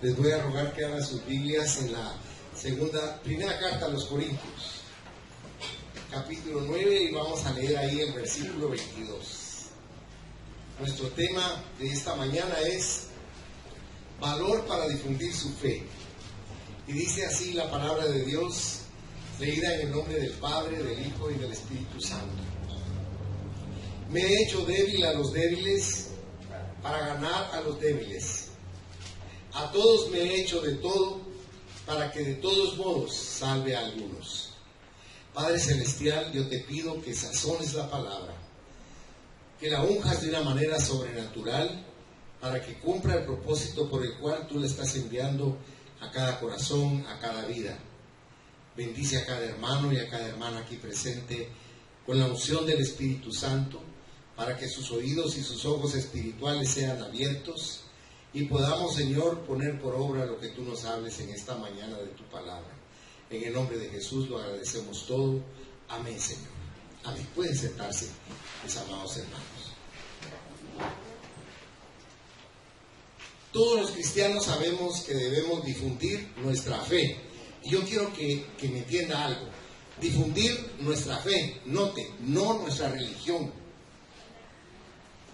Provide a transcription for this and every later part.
Les voy a rogar que abran sus Biblias en la primera carta a los Corintios, capítulo 9, y vamos a leer ahí el versículo 22. Nuestro tema de esta mañana es valor para difundir su fe. Y dice así la palabra de Dios, leída en el nombre del Padre, del Hijo y del Espíritu Santo. Me he hecho débil a los débiles para ganar a los débiles. A todos me he hecho de todo para que de todos modos salve a algunos. Padre Celestial, yo te pido que sazones la palabra, que la unjas de una manera sobrenatural para que cumpla el propósito por el cual tú le estás enviando a cada corazón, a cada vida. Bendice a cada hermano y a cada hermana aquí presente con la unción del Espíritu Santo, para que sus oídos y sus ojos espirituales sean abiertos y podamos, Señor, poner por obra lo que tú nos hables en esta mañana de tu palabra. En el nombre de Jesús lo agradecemos todo. Amén, Señor. Amén. Pueden sentarse, mis amados hermanos. Todos los cristianos sabemos que debemos difundir nuestra fe. Y yo quiero que me entienda algo. Difundir nuestra fe, note, no nuestra religión.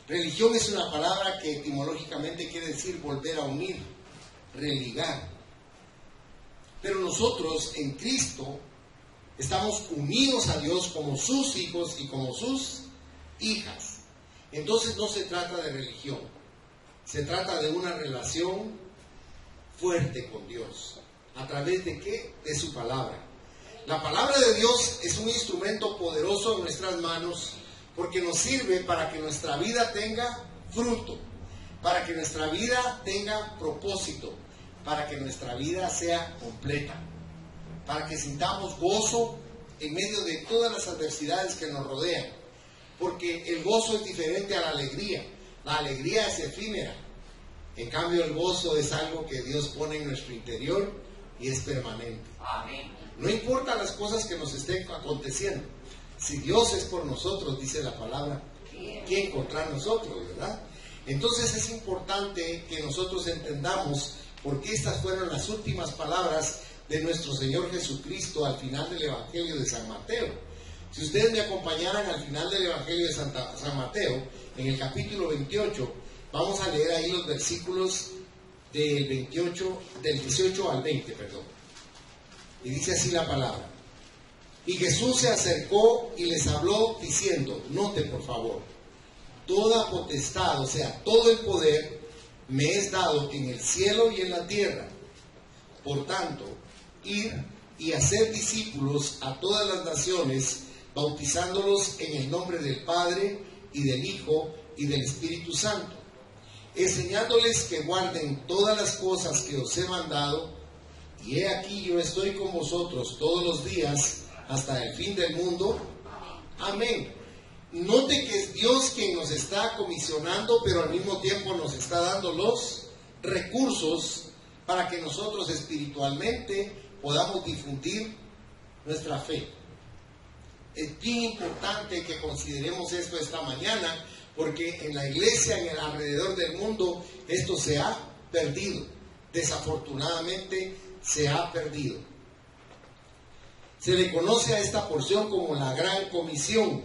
Religión es una palabra que etimológicamente quiere decir volver a unir, religar. Pero nosotros en Cristo estamos unidos a Dios como sus hijos y como sus hijas. Entonces no se trata de religión, se trata de una relación fuerte con Dios. ¿A través de qué? De su palabra. La palabra de Dios es un instrumento poderoso en nuestras manos, porque nos sirve para que nuestra vida tenga fruto, para que nuestra vida tenga propósito, para que nuestra vida sea completa, para que sintamos gozo en medio de todas las adversidades que nos rodean, porque el gozo es diferente a la alegría. La alegría es efímera, en cambio el gozo es algo que Dios pone en nuestro interior y es permanente. Amén. No importa las cosas que nos estén aconteciendo, si Dios es por nosotros, dice la palabra, ¿quién contra nosotros, verdad? Entonces es importante que nosotros entendamos por qué estas fueron las últimas palabras de nuestro Señor Jesucristo al final del Evangelio de San Mateo. Si ustedes me acompañaran al final del Evangelio de San Mateo, en el capítulo 28, vamos a leer ahí los versículos del 18 al 20, perdón. Y dice así la palabra. Y Jesús se acercó y les habló diciendo, note por favor, toda potestad, o sea, todo el poder me es dado en el cielo y en la tierra. Por tanto, ir y hacer discípulos a todas las naciones, bautizándolos en el nombre del Padre y del Hijo y del Espíritu Santo, enseñándoles que guarden todas las cosas que os he mandado, y he aquí yo estoy con vosotros todos los días hasta el fin del mundo. Amén. Note que es Dios quien nos está comisionando, pero al mismo tiempo nos está dando los recursos para que nosotros espiritualmente podamos difundir nuestra fe. Es bien importante que consideremos esto esta mañana, porque en la iglesia, en el alrededor del mundo, esto se ha perdido. Desafortunadamente se ha perdido. Se le conoce a esta porción como la Gran Comisión,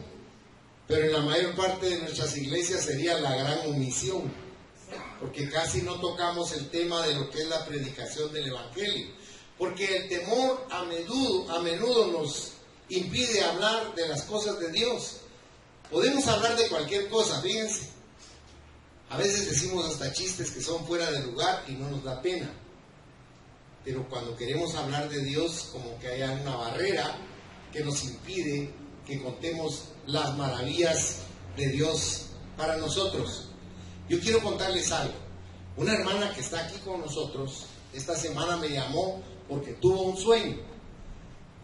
pero en la mayor parte de nuestras iglesias sería la Gran Omisión, porque casi no tocamos el tema de lo que es la predicación del Evangelio, porque el temor a menudo nos impide hablar de las cosas de Dios. Podemos hablar de cualquier cosa, fíjense. A veces decimos hasta chistes que son fuera de lugar y no nos da pena. Pero cuando queremos hablar de Dios, como que haya una barrera que nos impide que contemos las maravillas de Dios para nosotros. Yo quiero contarles algo. Una hermana que está aquí con nosotros, esta semana me llamó porque tuvo un sueño.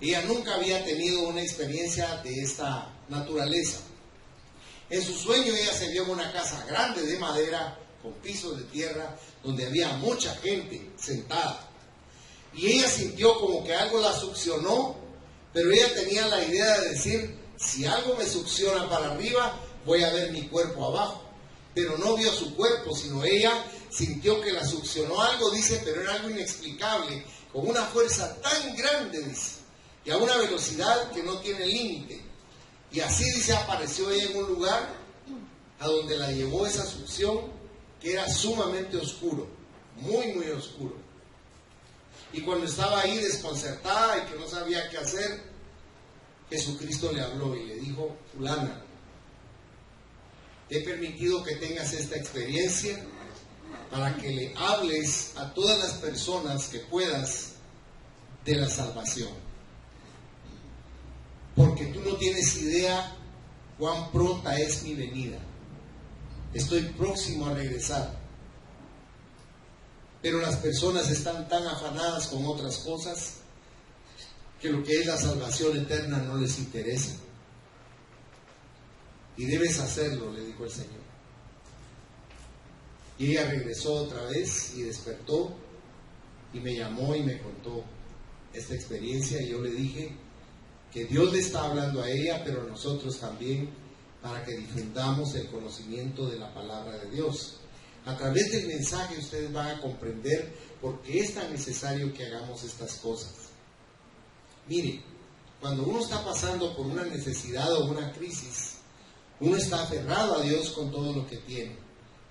Ella nunca había tenido una experiencia de esta naturaleza. En su sueño ella se vio en una casa grande de madera, con pisos de tierra, donde había mucha gente sentada. Y ella sintió como que algo la succionó, pero ella tenía la idea de decir, si algo me succiona para arriba, voy a ver mi cuerpo abajo. Pero no vio su cuerpo, sino ella sintió que la succionó algo, dice, pero era algo inexplicable, con una fuerza tan grande, dice, y a una velocidad que no tiene límite. Y así, dice, apareció ella en un lugar a donde la llevó esa succión, que era sumamente oscuro, muy, muy oscuro. Y cuando estaba ahí desconcertada y que no sabía qué hacer, Jesucristo le habló y le dijo: fulana, te he permitido que tengas esta experiencia para que le hables a todas las personas que puedas de la salvación. Porque tú no tienes idea cuán pronta es mi venida. Estoy próximo a regresar. Pero las personas están tan afanadas con otras cosas que lo que es la salvación eterna no les interesa. Y debes hacerlo, le dijo el Señor. Y ella regresó otra vez y despertó y me llamó y me contó esta experiencia. Y yo le dije que Dios le está hablando a ella, pero a nosotros también, para que difundamos el conocimiento de la palabra de Dios. A través del mensaje ustedes van a comprender por qué es tan necesario que hagamos estas cosas. Mire, cuando uno está pasando por una necesidad o una crisis, uno está aferrado a Dios con todo lo que tiene,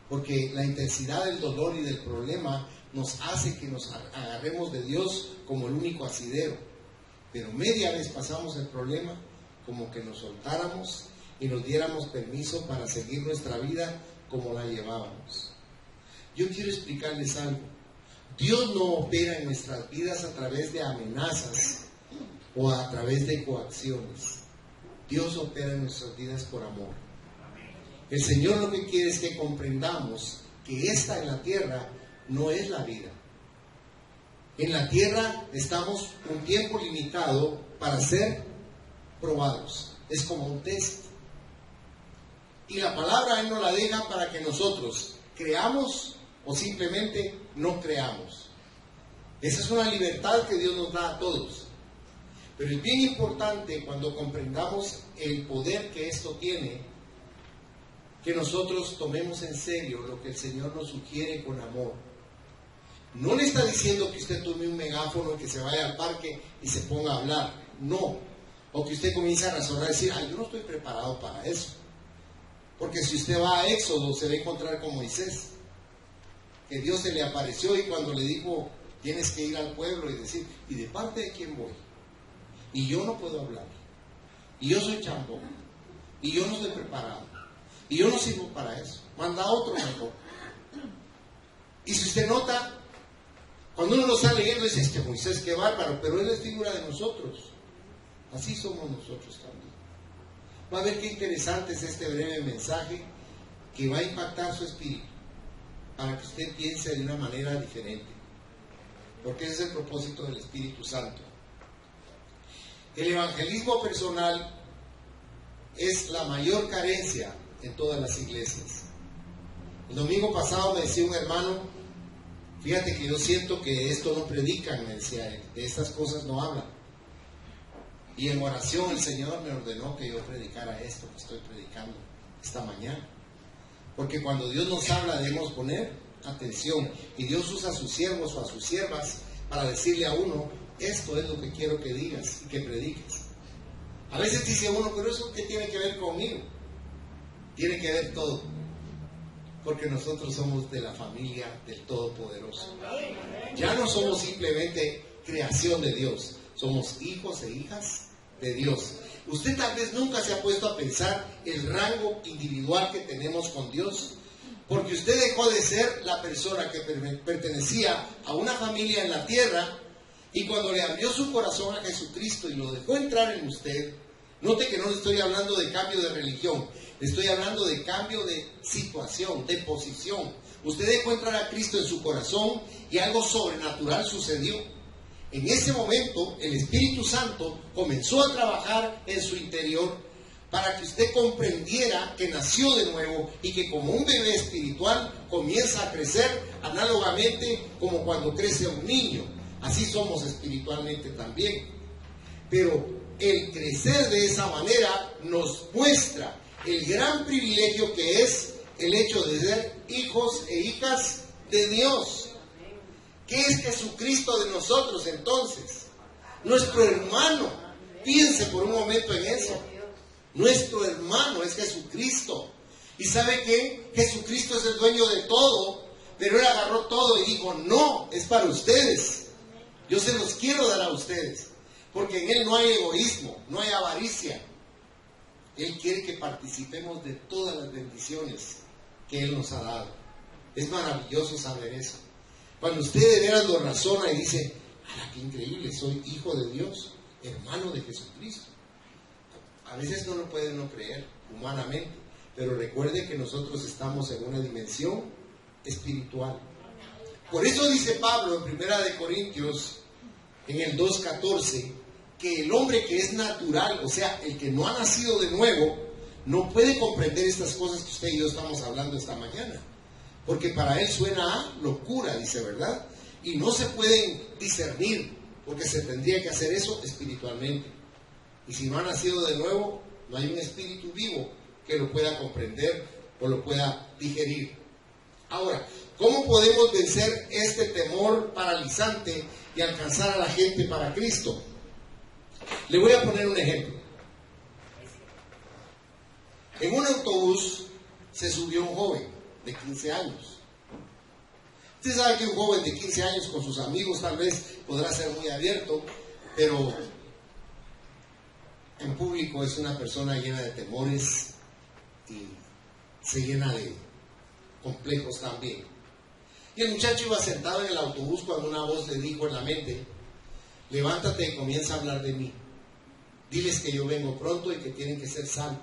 porque la intensidad del dolor y del problema nos hace que nos agarremos de Dios como el único asidero. Pero media vez pasamos el problema, como que nos soltáramos y nos diéramos permiso para seguir nuestra vida como la llevábamos. Yo quiero explicarles algo. Dios no opera en nuestras vidas a través de amenazas o a través de coacciones. Dios opera en nuestras vidas por amor. El Señor lo que quiere es que comprendamos que esta en la tierra no es la vida. En la tierra estamos un tiempo limitado para ser probados. Es como un test. Y la palabra Él nos la deja para que nosotros creamos o simplemente no creamos. Esa es una libertad que Dios nos da a todos. Pero es bien importante, cuando comprendamos el poder que esto tiene, que nosotros tomemos en serio lo que el Señor nos sugiere con amor. No le está diciendo que usted tome un megáfono y que se vaya al parque y se ponga a hablar. No. O que usted comience a razonar y decir: yo no estoy preparado para eso. Porque si usted va a Éxodo, se va a encontrar con Moisés, que Dios se le apareció y cuando le dijo: tienes que ir al pueblo y decir: ¿y de parte de quién voy? Y yo no puedo hablar. Y yo soy chambón. Y yo no estoy preparado. Y yo no sirvo para eso. Manda a otro mejor. Y si usted nota, cuando uno lo está leyendo, dice: Moisés, qué bárbaro, pero él es figura de nosotros. Así somos nosotros también. Va a ver qué interesante es este breve mensaje que va a impactar su espíritu, para que usted piense de una manera diferente. Porque ese es el propósito del Espíritu Santo. El evangelismo personal es la mayor carencia en todas las iglesias. El domingo pasado me decía un hermano: fíjate que yo siento que esto no predican, me decía él, de estas cosas no hablan. Y en oración el Señor me ordenó que yo predicara esto que estoy predicando esta mañana. Porque cuando Dios nos habla debemos poner atención. Y Dios usa a sus siervos o a sus siervas para decirle a uno: esto es lo que quiero que digas y que prediques. A veces dice uno: pero eso ¿qué tiene que ver conmigo? Tiene que ver todo. Porque nosotros somos de la familia del Todopoderoso. Ya no somos simplemente creación de Dios. Somos hijos e hijas de Dios. Usted tal vez nunca se ha puesto a pensar el rango individual que tenemos con Dios, porque usted dejó de ser la persona que pertenecía a una familia en la tierra, y cuando le abrió su corazón a Jesucristo y lo dejó entrar en usted, note que no le estoy hablando de cambio de religión, le estoy hablando de cambio de situación, de posición. Usted dejó entrar a Cristo en su corazón y algo sobrenatural sucedió. En ese momento el Espíritu Santo comenzó a trabajar en su interior para que usted comprendiera que nació de nuevo y que como un bebé espiritual comienza a crecer análogamente como cuando crece un niño. Así somos espiritualmente también. Pero el crecer de esa manera nos muestra el gran privilegio que es el hecho de ser hijos e hijas de Dios. ¿Qué es Jesucristo de nosotros entonces? Nuestro hermano. Piense por un momento en eso. Nuestro hermano es Jesucristo. ¿Y sabe qué? Jesucristo es el dueño de todo, pero Él agarró todo y dijo, no, es para ustedes. Yo se los quiero dar a ustedes, porque en Él no hay egoísmo, no hay avaricia. Él quiere que participemos de todas las bendiciones que Él nos ha dado. Es maravilloso saber eso. Cuando usted de veras lo razona y dice, ¡ah, qué increíble! Soy hijo de Dios, hermano de Jesucristo. A veces no lo puede uno creer humanamente, pero recuerde que nosotros estamos en una dimensión espiritual. Por eso dice Pablo en 1 Corintios, en el 2:14, que el hombre que es natural, o sea, el que no ha nacido de nuevo, no puede comprender estas cosas que usted y yo estamos hablando esta mañana. Porque para él suena a locura, dice, ¿verdad? Y no se pueden discernir, porque se tendría que hacer eso espiritualmente. Y si no ha nacido de nuevo, no hay un espíritu vivo que lo pueda comprender o lo pueda digerir. Ahora, ¿cómo podemos vencer este temor paralizante y alcanzar a la gente para Cristo? Le voy a poner un ejemplo. En un autobús se subió un joven de 15 años. Usted sabe que un joven de 15 años con sus amigos tal vez podrá ser muy abierto, pero en público es una persona llena de temores y se llena de complejos también. Y el muchacho iba sentado en el autobús cuando una voz le dijo en la mente, levántate y comienza a hablar de mí. Diles que yo vengo pronto y que tienen que ser salvos.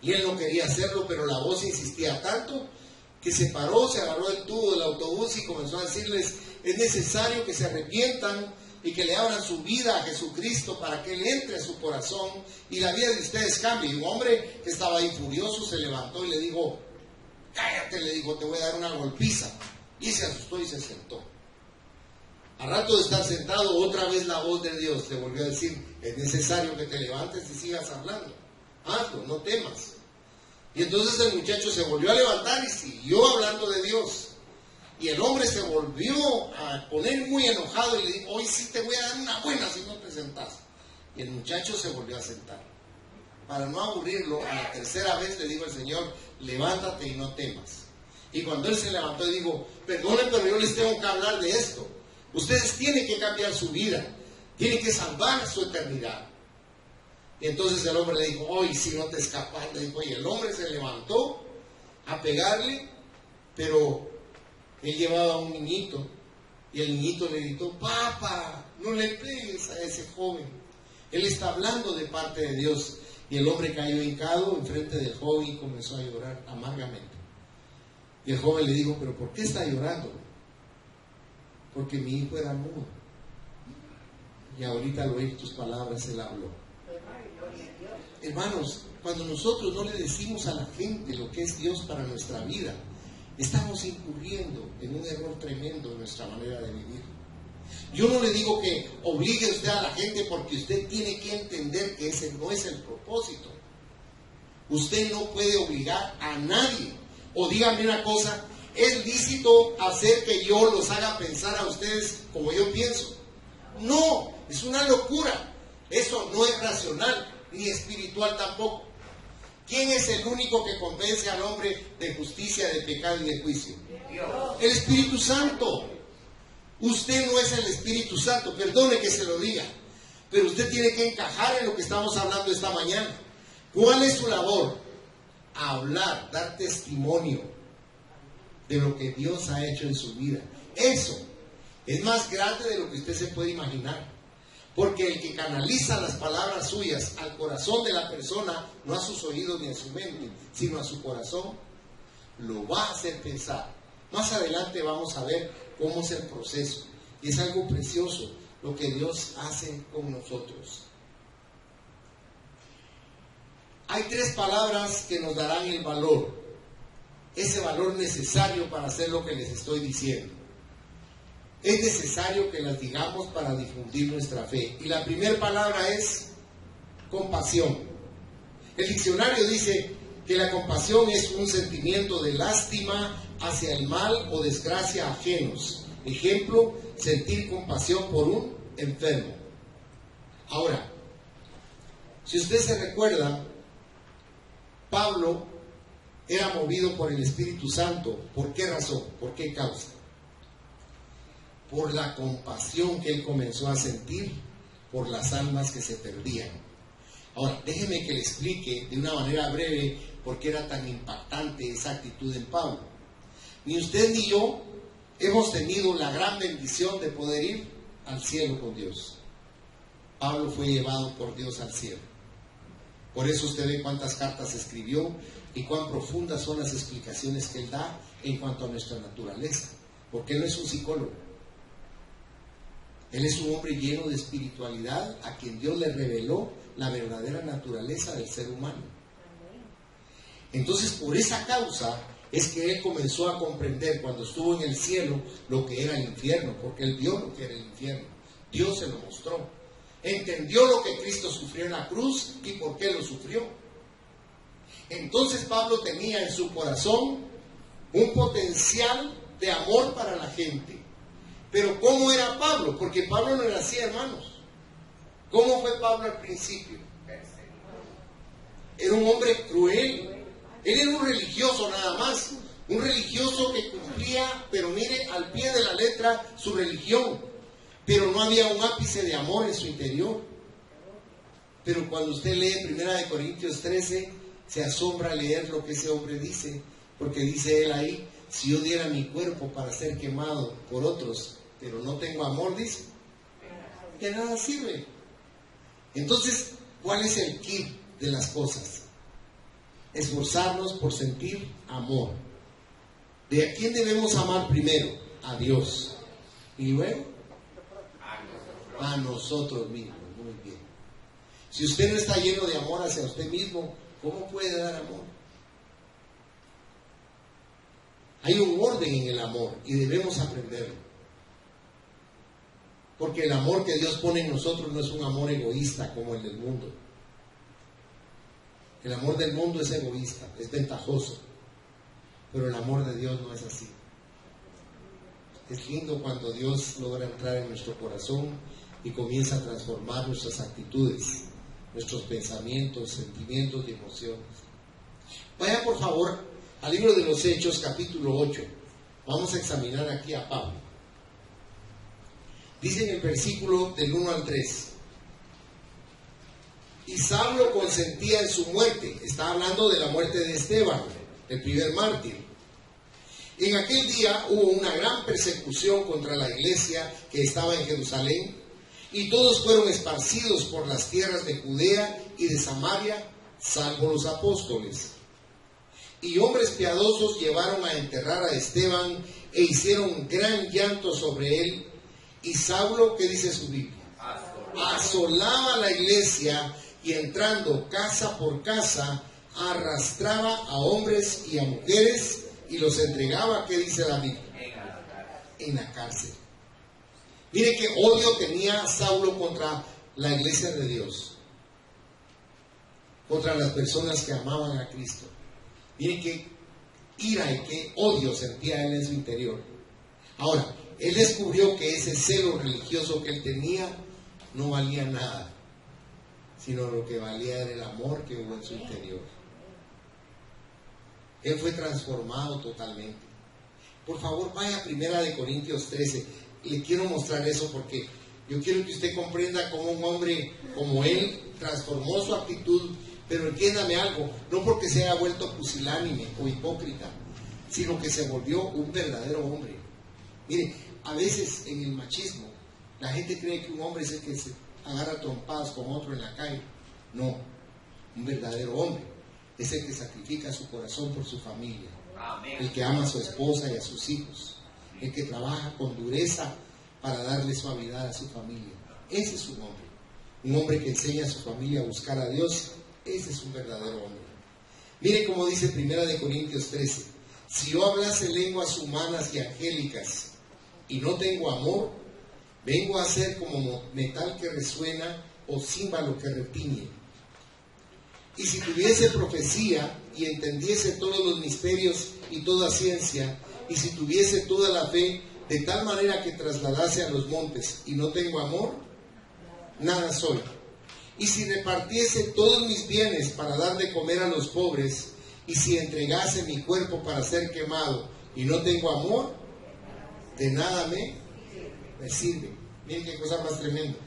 Y él no quería hacerlo, pero la voz insistía tanto que se paró, se agarró el tubo del autobús y comenzó a decirles, es necesario que se arrepientan y que le abran su vida a Jesucristo para que Él entre a su corazón y la vida de ustedes cambie. Y un hombre que estaba ahí furioso se levantó y le dijo, cállate, le dijo, te voy a dar una golpiza. Y se asustó y se sentó. Al rato de estar sentado, otra vez la voz de Dios le volvió a decir, es necesario que te levantes y sigas hablando. Hazlo, no temas. Y entonces el muchacho se volvió a levantar y siguió hablando de Dios. Y el hombre se volvió a poner muy enojado y le dijo, hoy sí te voy a dar una buena si no te sentás. Y el muchacho se volvió a sentar. Para no aburrirlo, a la tercera vez le dijo el Señor, levántate y no temas. Y cuando él se levantó y dijo, perdonen, pero yo les tengo que hablar de esto. Ustedes tienen que cambiar su vida, tienen que salvar su eternidad. Y entonces el hombre le dijo, hoy si no te escapas, le dijo, y el hombre se levantó a pegarle, pero él llevaba a un niñito, y el niñito le gritó, papá, no le pegues a ese joven. Él está hablando de parte de Dios. Y el hombre cayó hincado enfrente del joven y comenzó a llorar amargamente. Y el joven le dijo, pero ¿por qué está llorando? Porque mi hijo era mudo. Y ahorita al oír tus palabras, él habló. Hermanos, cuando nosotros no le decimos a la gente lo que es Dios para nuestra vida, estamos incurriendo en un error tremendo en nuestra manera de vivir. Yo no le digo que obligue usted a la gente, porque usted tiene que entender que ese no es el propósito. Usted no puede obligar a nadie. O dígame una cosa, ¿es lícito hacer que yo los haga pensar a ustedes como yo pienso? No, es una locura. Eso no es racional, ni espiritual tampoco. ¿Quién es el único que convence al hombre de justicia, de pecado y de juicio? Dios. El Espíritu Santo. Usted no es el Espíritu Santo, perdone que se lo diga, pero usted tiene que encajar en lo que estamos hablando esta mañana. ¿Cuál es su labor? Hablar, dar testimonio de lo que Dios ha hecho en su vida. Eso es más grande de lo que usted se puede imaginar, porque el que canaliza las palabras suyas al corazón de la persona, no a sus oídos ni a su mente, sino a su corazón, lo va a hacer pensar. Más adelante vamos a ver cómo es el proceso. Y es algo precioso lo que Dios hace con nosotros. Hay 3 palabras que nos darán el valor, ese valor necesario para hacer lo que les estoy diciendo. Es necesario que las digamos para difundir nuestra fe. Y la primera palabra es compasión. El diccionario dice que la compasión es un sentimiento de lástima, hacia el mal o desgracia ajenos. Ejemplo, sentir compasión por un enfermo. Ahora, si usted se recuerda, Pablo era movido por el Espíritu Santo. ¿Por qué razón? ¿Por qué causa? Por la compasión que él comenzó a sentir por las almas que se perdían. Ahora, déjeme que le explique de una manera breve por qué era tan impactante esa actitud en Pablo. Ni usted ni yo hemos tenido la gran bendición de poder ir al cielo con Dios. Pablo fue llevado por Dios al cielo. Por eso usted ve cuántas cartas escribió y cuán profundas son las explicaciones que él da en cuanto a nuestra naturaleza. Porque él no es un psicólogo. Él es un hombre lleno de espiritualidad a quien Dios le reveló la verdadera naturaleza del ser humano. Entonces, por esa causa es que él comenzó a comprender cuando estuvo en el cielo lo que era el infierno, porque él vio lo que era el infierno. Dios se lo mostró. Entendió lo que Cristo sufrió en la cruz y por qué lo sufrió. Entonces Pablo tenía en su corazón un potencial de amor para la gente. Pero ¿cómo era Pablo? Porque Pablo no era así, hermanos. ¿Cómo fue Pablo al principio? Era un hombre cruel. Él era un religioso nada más. Un religioso que cumplía, pero mire, al pie de la letra su religión. Pero no había un ápice de amor en su interior. Pero cuando usted lee 1 Corintios 13, se asombra leer lo que ese hombre dice. Porque dice él ahí, si yo diera mi cuerpo para ser quemado por otros, pero no tengo amor, dice, de nada sirve. Entonces, ¿cuál es el kit de las cosas? Esforzarnos por sentir amor. ¿De a quién debemos amar primero? A Dios. Y luego, a nosotros mismos. Muy bien. Si usted no está lleno de amor hacia usted mismo, ¿cómo puede dar amor? Hay un orden en el amor y debemos aprenderlo. Porque el amor que Dios pone en nosotros no es un amor egoísta como el del mundo. El amor del mundo es egoísta, es ventajoso. Pero el amor de Dios no es así. Es lindo cuando Dios logra entrar en nuestro corazón y comienza a transformar nuestras actitudes, nuestros pensamientos, sentimientos y emociones. Vaya por favor al libro de los Hechos, capítulo 8. Vamos a examinar aquí a Pablo. Dice en el versículo del 1 al 3. Y Saulo consentía en su muerte. Está hablando de la muerte de Esteban, el primer mártir. En aquel día hubo una gran persecución contra la iglesia que estaba en Jerusalén, y todos fueron esparcidos por las tierras de Judea y de Samaria, salvo los apóstoles. Y hombres piadosos llevaron a enterrar a Esteban e hicieron gran llanto sobre él. Y Saulo, ¿qué dice su Biblia? Asolaba la iglesia y entrando casa por casa, arrastraba a hombres y a mujeres y los entregaba, ¿qué dice la Biblia? En la cárcel. Mire qué odio tenía Saulo contra la iglesia de Dios, contra las personas que amaban a Cristo. Mire qué ira y qué odio sentía él en su interior. Ahora, él descubrió que ese celo religioso que él tenía no valía nada, sino lo que valía era el amor que hubo en su interior. Él fue transformado totalmente. Por favor, vaya a 1 Corintios 13. Le quiero mostrar eso porque yo quiero que usted comprenda cómo un hombre como él transformó su actitud. Pero entiéndame algo, no porque se haya vuelto pusilánime o hipócrita, sino que se volvió un verdadero hombre. Mire, a veces en el machismo, la gente cree que un hombre es el que se agarra trompadas con otro en la calle. No, un verdadero hombre es el que sacrifica su corazón por su familia. Amén. El que ama a su esposa y a sus hijos, el que trabaja con dureza para darle suavidad a su familia. Ese es un hombre que enseña a su familia a buscar a Dios. Ese es un verdadero hombre. Mire cómo dice 1 Corintios 13. Si yo hablase lenguas humanas y angélicas y no tengo amor, vengo a ser como metal que resuena o címbalo que retiñe. Y si tuviese profecía y entendiese todos los misterios y toda ciencia, y si tuviese toda la fe, de tal manera que trasladase a los montes, y no tengo amor, nada soy. Y si repartiese todos mis bienes para dar de comer a los pobres, y si entregase mi cuerpo para ser quemado, y no tengo amor, de nada me sirve. Miren qué cosa más tremenda.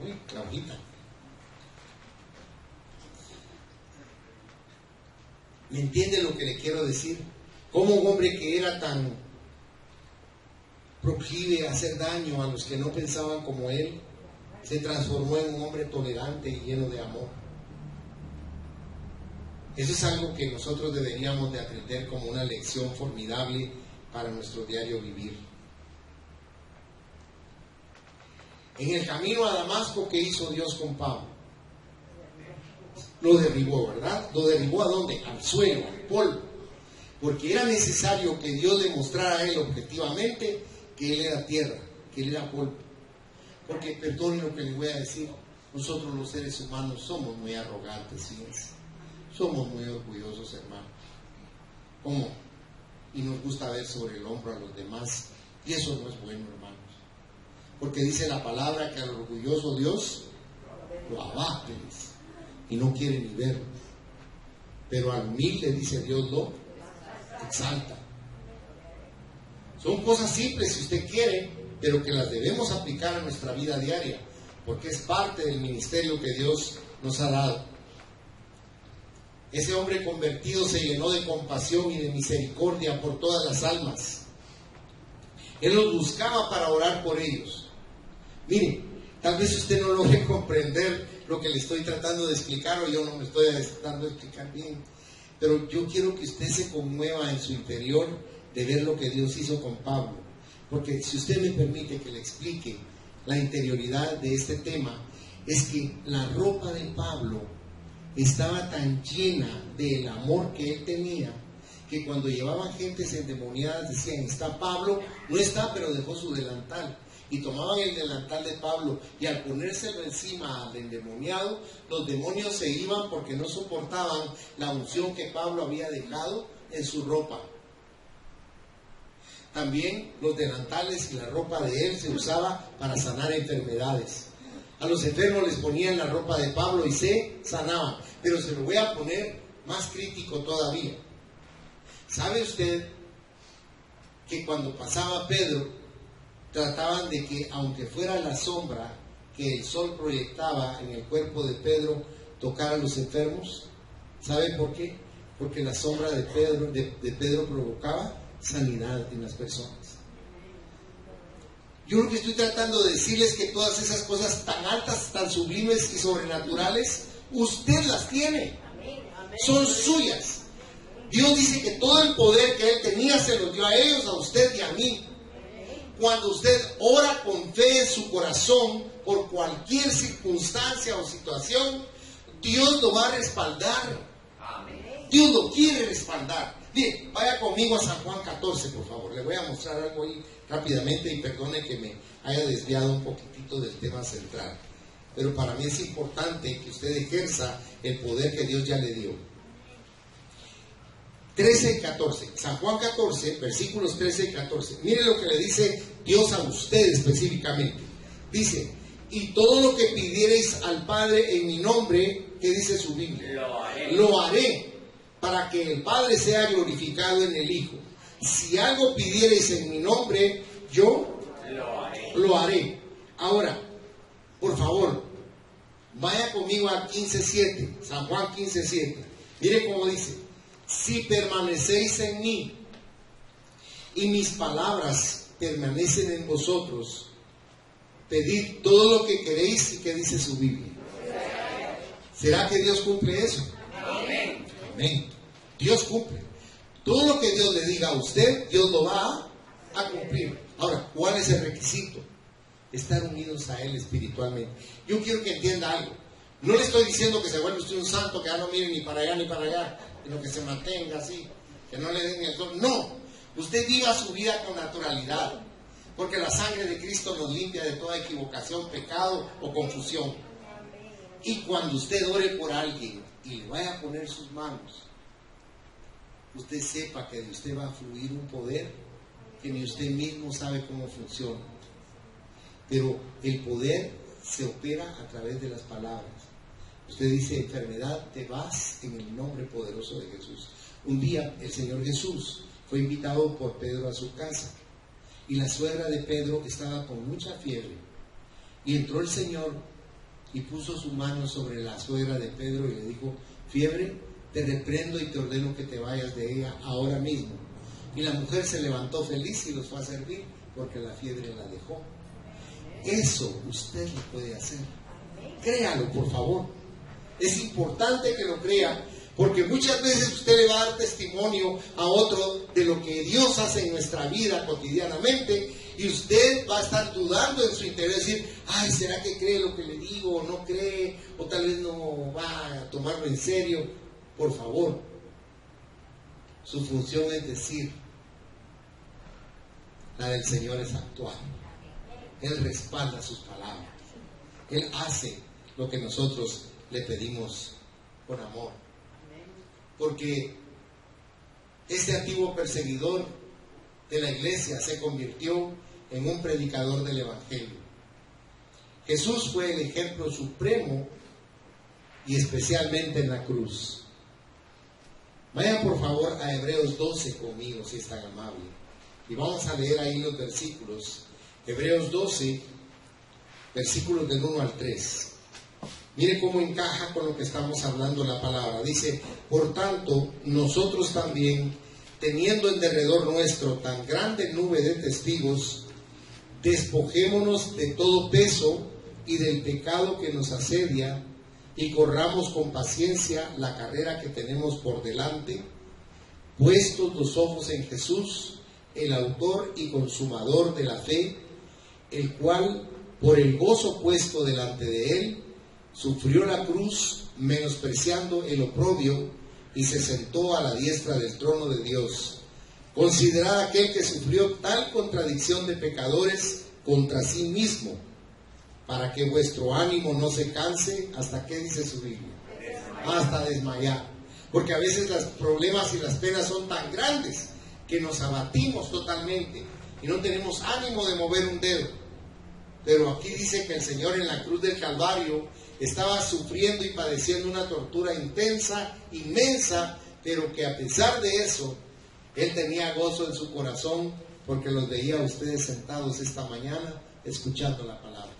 Uy, Claudita. ¿Me entiende lo que le quiero decir? Como un hombre que era tan proclive a hacer daño a los que no pensaban como él, se transformó en un hombre tolerante y lleno de amor. Eso es algo que nosotros deberíamos de aprender como una lección formidable para nuestro diario vivir. En el camino a Damasco, ¿qué hizo Dios con Pablo? Lo derribó, ¿verdad? ¿Lo derribó a dónde? Al suelo, al polvo. Porque era necesario que Dios le mostrara a él objetivamente que él era tierra, que él era polvo. Porque, perdone lo que les voy a decir, nosotros los seres humanos somos muy arrogantes, fíjense. Somos muy orgullosos, hermanos. ¿Cómo? Y nos gusta ver sobre el hombro a los demás. Y eso no es bueno, hermanos. Porque dice la palabra que al orgulloso Dios lo abate y no quiere ni verlo. Pero al humilde, dice Dios, lo exalta. Son cosas simples si usted quiere, pero que las debemos aplicar a nuestra vida diaria, porque es parte del ministerio que Dios nos ha dado. Ese hombre convertido se llenó de compasión y de misericordia por todas las almas. Él los buscaba para orar por ellos. Mire, tal vez usted no logre comprender lo que le estoy tratando de explicar, o yo no me estoy tratando de explicar bien, pero yo quiero que usted se conmueva en su interior de ver lo que Dios hizo con Pablo, porque si usted me permite que le explique la interioridad de este tema, es que la ropa de Pablo estaba tan llena del amor que él tenía, que cuando llevaban gentes endemoniadas decían, está Pablo, no está, pero dejó su delantal. Y tomaban el delantal de Pablo, y al ponérselo encima al endemoniado, los demonios se iban porque no soportaban la unción que Pablo había dejado en su ropa. También los delantales y la ropa de él se usaba para sanar enfermedades. A los enfermos les ponían la ropa de Pablo y se sanaban. Pero se lo voy a poner más crítico todavía. ¿Sabe usted que cuando pasaba Pedro, trataban de que, aunque fuera la sombra que el sol proyectaba en el cuerpo de Pedro, tocara a los enfermos? ¿Sabe por qué? Porque la sombra de Pedro provocaba sanidad en las personas. Yo lo que estoy tratando de decirles es que todas esas cosas tan altas, tan sublimes y sobrenaturales, usted las tiene. Son suyas. Dios dice que todo el poder que Él tenía se lo dio a ellos, a usted y a mí. Cuando usted ora con fe en su corazón por cualquier circunstancia o situación, Dios lo va a respaldar. Dios lo quiere respaldar. Bien, vaya conmigo a San Juan 14, por favor. Le voy a mostrar algo ahí rápidamente y perdone que me haya desviado un poquitito del tema central. Pero para mí es importante que usted ejerza el poder que Dios ya le dio. 13 y 14, San Juan 14, versículos 13 y 14. Mire lo que le dice Dios a usted específicamente. Dice, y todo lo que pidiereis al Padre en mi nombre, ¿qué dice su Biblia? Lo haré para que el Padre sea glorificado en el Hijo. Si algo pidiereis en mi nombre, yo lo haré. Ahora, por favor, vaya conmigo a 15:7, San Juan 15:7. Mire cómo dice. Si permanecéis en mí y mis palabras permanecen en vosotros, pedid todo lo que queréis. ¿Y qué dice su Biblia? ¿Será que Dios cumple eso? Amén. Amén. Dios cumple. Todo lo que Dios le diga a usted, Dios lo va a cumplir. Ahora, ¿cuál es el requisito? Estar unidos a Él espiritualmente. Yo quiero que entienda algo. No le estoy diciendo que se vuelva usted un santo, que ya no mire ni para allá ni para allá, sino que se mantenga así, que no le den el sol. No, usted viva su vida con naturalidad, porque la sangre de Cristo nos limpia de toda equivocación, pecado o confusión. Y cuando usted ore por alguien y le vaya a poner sus manos, usted sepa que de usted va a fluir un poder que ni usted mismo sabe cómo funciona. Pero el poder se opera a través de las palabras. Usted dice, enfermedad, te vas en el nombre poderoso de Jesús. Un día el Señor Jesús fue invitado por Pedro a su casa y la suegra de Pedro estaba con mucha fiebre. Y entró el Señor y puso su mano sobre la suegra de Pedro y le dijo, fiebre, te reprendo y te ordeno que te vayas de ella ahora mismo. Y la mujer se levantó feliz y los fue a servir porque la fiebre la dejó. Eso usted lo puede hacer. Créalo, por favor. Es importante que lo crea, porque muchas veces usted le va a dar testimonio a otro de lo que Dios hace en nuestra vida cotidianamente, y usted va a estar dudando en su interior, decir, ay, ¿será que cree lo que le digo o no cree? O tal vez no va a tomarlo en serio. Por favor, su función es decir, la del Señor es actuar. Él respalda sus palabras. Él hace lo que nosotros le pedimos con amor. Porque este antiguo perseguidor de la iglesia se convirtió en un predicador del Evangelio. Jesús fue el ejemplo supremo y especialmente en la cruz. Vayan por favor a Hebreos 12 conmigo, si es tan amable. Y vamos a leer ahí los versículos. Hebreos 12, versículos del 1 al 3. Mire cómo encaja con lo que estamos hablando la palabra. Dice, por tanto, nosotros también, teniendo en derredor nuestro tan grande nube de testigos, despojémonos de todo peso y del pecado que nos asedia, y corramos con paciencia la carrera que tenemos por delante, puestos los ojos en Jesús, el autor y consumador de la fe, el cual, por el gozo puesto delante de él, sufrió la cruz, menospreciando el oprobio, y se sentó a la diestra del trono de Dios. Considerad aquel que sufrió tal contradicción de pecadores contra sí mismo, para que vuestro ánimo no se canse, ¿hasta qué dice su Biblia? Hasta desmayar. Porque a veces los problemas y las penas son tan grandes que nos abatimos totalmente y no tenemos ánimo de mover un dedo. Pero aquí dice que el Señor en la cruz del Calvario estaba sufriendo y padeciendo una tortura intensa, inmensa, pero que a pesar de eso, Él tenía gozo en su corazón, porque los veía a ustedes sentados esta mañana escuchando la palabra.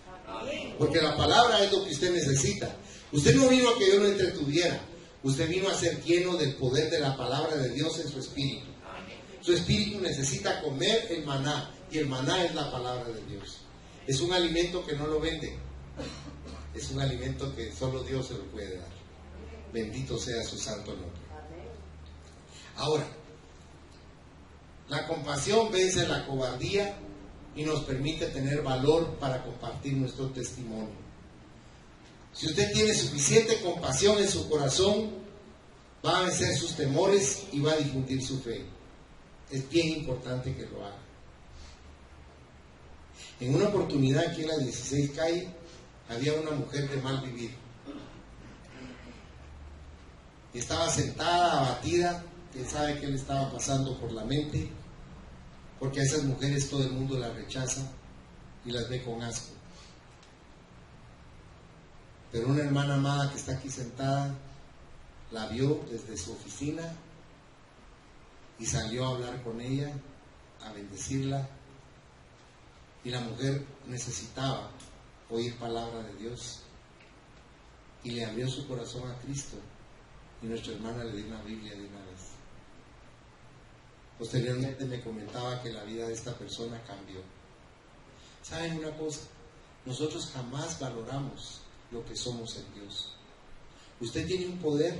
Porque la palabra es lo que usted necesita. Usted no vino a que yo lo entretuviera, usted vino a ser lleno del poder de la palabra de Dios en su espíritu. Su espíritu necesita comer el maná, y el maná es la palabra de Dios. Es un alimento que no lo venden, es un alimento que solo Dios se lo puede dar. Bendito sea su santo nombre. Ahora, la compasión vence la cobardía y nos permite tener valor para compartir nuestro testimonio. Si usted tiene suficiente compasión en su corazón, va a vencer sus temores y va a difundir su fe. Es bien importante que lo haga. En una oportunidad aquí en la 16 calle había una mujer de mal vivir. Estaba sentada, abatida, quién sabe qué le estaba pasando por la mente, porque a esas mujeres todo el mundo las rechaza y las ve con asco. Pero una hermana amada que está aquí sentada la vio desde su oficina y salió a hablar con ella, a bendecirla, y la mujer necesitaba oír palabra de Dios y le abrió su corazón a Cristo, y nuestra hermana le dio una Biblia de una vez. Posteriormente me comentaba que la vida de esta persona cambió. ¿Saben una cosa? Nosotros jamás valoramos lo que somos en Dios. Usted tiene un poder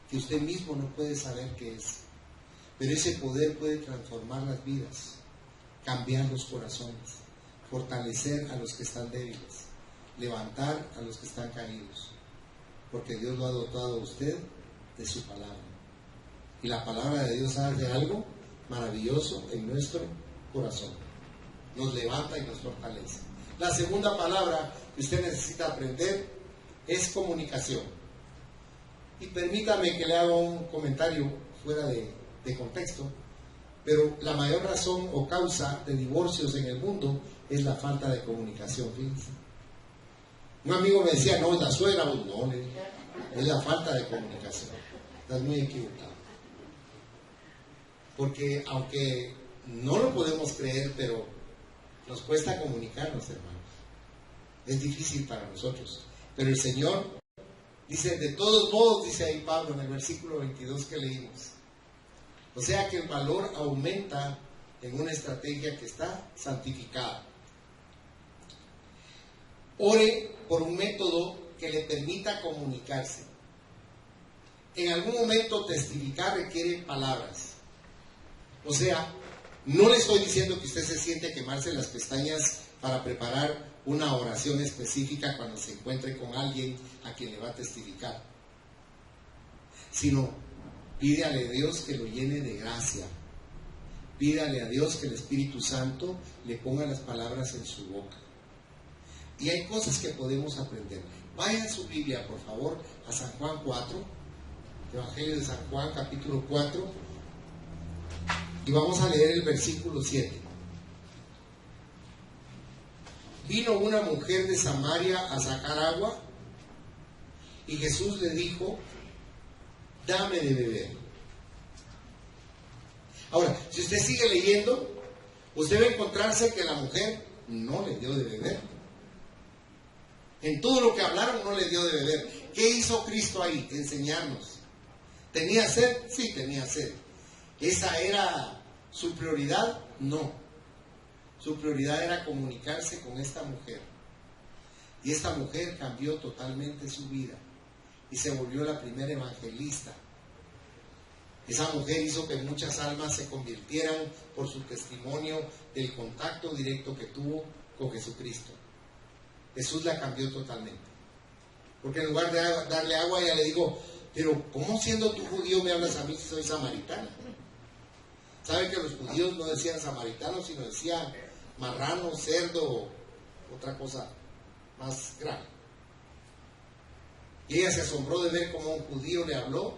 que usted mismo no puede saber qué es, pero ese poder puede transformar las vidas, cambiar los corazones, fortalecer a los que están débiles, levantar a los que están caídos, porque Dios lo ha dotado a usted de su palabra. Y la palabra de Dios hace algo maravilloso en nuestro corazón. Nos levanta y nos fortalece. La segunda palabra que usted necesita aprender es comunicación. Y permítame que le haga un comentario fuera de contexto, pero la mayor razón o causa de divorcios en el mundo es la falta de comunicación, fíjense. Un amigo me decía, no, es la suegra, no, es la falta de comunicación. Estás muy equivocado. Porque aunque no lo podemos creer, pero nos cuesta comunicarnos, hermanos. Es difícil para nosotros. Pero el Señor dice, de todos modos, dice ahí Pablo en el versículo 22 que leímos. O sea que el valor aumenta en una estrategia que está santificada. Ore por un método que le permita comunicarse. En algún momento testificar requiere palabras. O sea, no le estoy diciendo que usted se siente a quemarse las pestañas para preparar una oración específica cuando se encuentre con alguien a quien le va a testificar, sino pídale a Dios que lo llene de gracia. Pídale a Dios que el Espíritu Santo le ponga las palabras en su boca. Y hay cosas que podemos aprender. Vaya a su Biblia, por favor, a San Juan 4, Evangelio de San Juan, capítulo 4, y vamos a leer el versículo 7. Vino una mujer de Samaria a sacar agua, y Jesús le dijo, dame de beber. Ahora, si usted sigue leyendo, usted va a encontrarse que la mujer no le dio de beber. En todo lo que hablaron no le dio de beber. ¿Qué hizo Cristo ahí? Enseñarnos. ¿Tenía sed? Sí, tenía sed. ¿Esa era su prioridad? No. Su prioridad era comunicarse con esta mujer. Y esta mujer cambió totalmente su vida y se volvió la primera evangelista. Esa mujer hizo que muchas almas se convirtieran por su testimonio del contacto directo que tuvo con Jesucristo. Jesús la cambió totalmente. Porque en lugar de darle agua, ella le dijo, pero ¿cómo siendo tú judío me hablas a mí si soy samaritana? ¿Sabe que los judíos no decían samaritanos, sino decían marrano, cerdo, otra cosa más grave? Y ella se asombró de ver cómo un judío le habló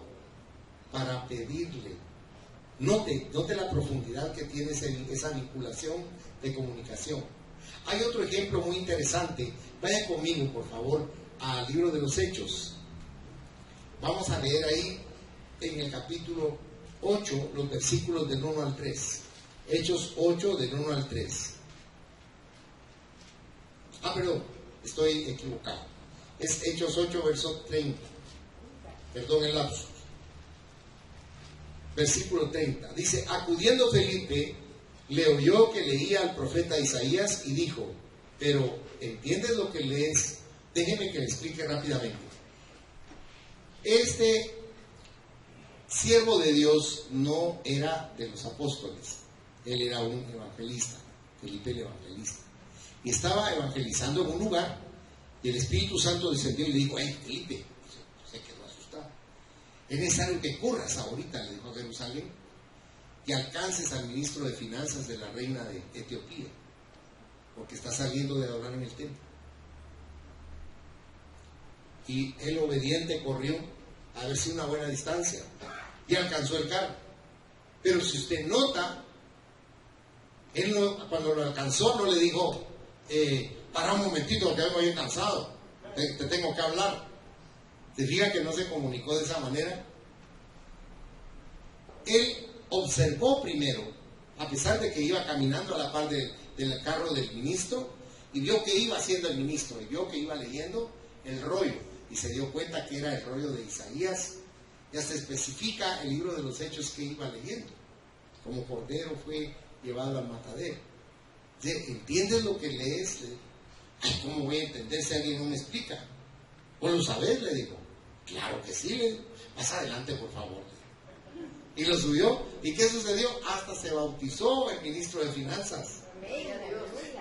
para pedirle. Note la profundidad que tiene esa vinculación de comunicación. Hay otro ejemplo muy interesante. Vaya conmigo, por favor, al libro de los Hechos. Vamos a leer ahí en el capítulo 8, los versículos del 1 al 3. Hechos 8, del 1 al 3. Perdón, estoy equivocado. Es Hechos 8, verso 30. Perdón el lapsus. Versículo 30. Dice, acudiendo Felipe, le oyó que leía al profeta Isaías y dijo, pero ¿entiendes lo que lees? Déjeme que le explique rápidamente. Este siervo de Dios no era de los apóstoles. Él era un evangelista, Felipe el evangelista. Y estaba evangelizando en un lugar y el Espíritu Santo descendió y le dijo, Felipe, se quedó asustado. Es necesario que corras ahorita, le dijo a Jerusalén, que alcances al ministro de finanzas de la reina de Etiopía, porque está saliendo de adorar en el templo. Y el obediente corrió a ver si una buena distancia y alcanzó el carro. Pero si usted nota, él cuando lo alcanzó no le dijo, para un momentito que vengo bien cansado, te tengo que hablar. ¿Se fija que no se comunicó de esa manera? Él observó primero, a pesar de que iba caminando a la par del carro del ministro, y vio que iba haciendo el ministro, y vio que iba leyendo el rollo, y se dio cuenta que era el rollo de Isaías. Ya se especifica el libro de los Hechos que iba leyendo. Como cordero fue llevado al matadero. ¿Entiendes lo que lees? ¿Cómo voy a entender si alguien no me explica? ¿Vos lo sabés? Le digo. Claro que sí, le digo. Más adelante, por favor. Y lo subió. ¿Y qué sucedió? Hasta se bautizó el ministro de Finanzas.